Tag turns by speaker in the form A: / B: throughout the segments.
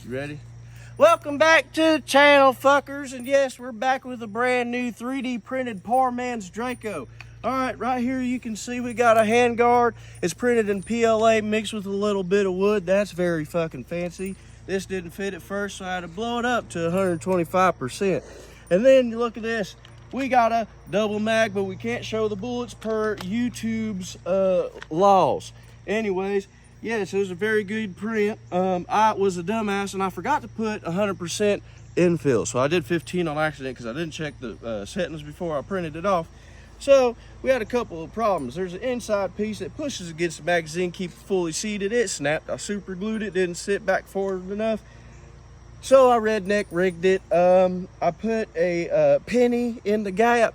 A: You ready? Welcome back to the channel, fuckers. And yes, we're back with a brand new 3D printed poor man's Draco. All right, right here you can see we got a handguard. It's printed in PLA mixed with a little bit of wood. That's very fucking fancy. This didn't fit at first, so I had to blow it up to 125%. And then you look at this. We got a double mag, but we can't show the bullets per YouTube's laws. Anyways, yes, it was a very good print. I was a dumbass and I forgot to put 100% infill. So I did 15 on accident because I didn't check the settings before I printed it off. So we had a couple of problems. There's an inside piece that pushes against the magazine, keep it fully seated. It snapped. I super glued it, didn't sit back forward enough. So I redneck rigged it. I put a penny in the gap,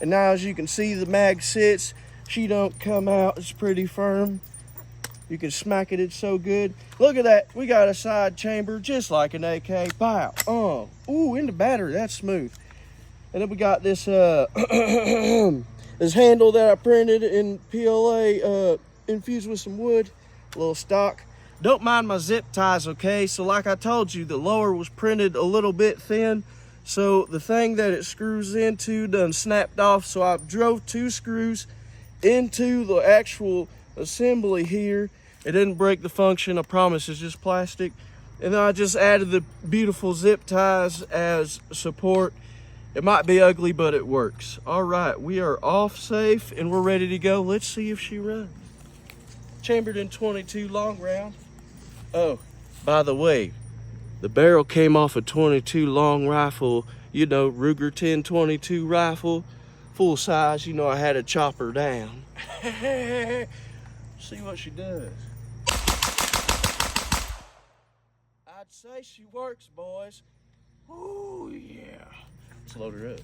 A: and now as you can see, the mag sits. She don't come out. It's pretty firm. You can smack it. It's so good. Look at that. We got a side chamber just like an AK. Pow. Ooh, in the battery. That's smooth. And then we got this this handle that I printed in PLA, infused with some wood, a little stock. Don't mind my zip ties, okay? So like I told you, the lower was printed a little bit thin. So the thing that it screws into done snapped off. So I drove 2 screws into the actual assembly here. It didn't break the function, I promise, it's just plastic. And then I just added the beautiful zip ties as support. It might be ugly, but it works. All right, we are off safe and we're ready to go. Let's see if she runs. Chambered in 22 long round. Oh, by the way, the barrel came off a 22 long rifle, you know, Ruger 10-22 rifle, full size. You know, I had to chop her down. See what she does. I'd say she works, boys. Oh yeah. Let's load her up.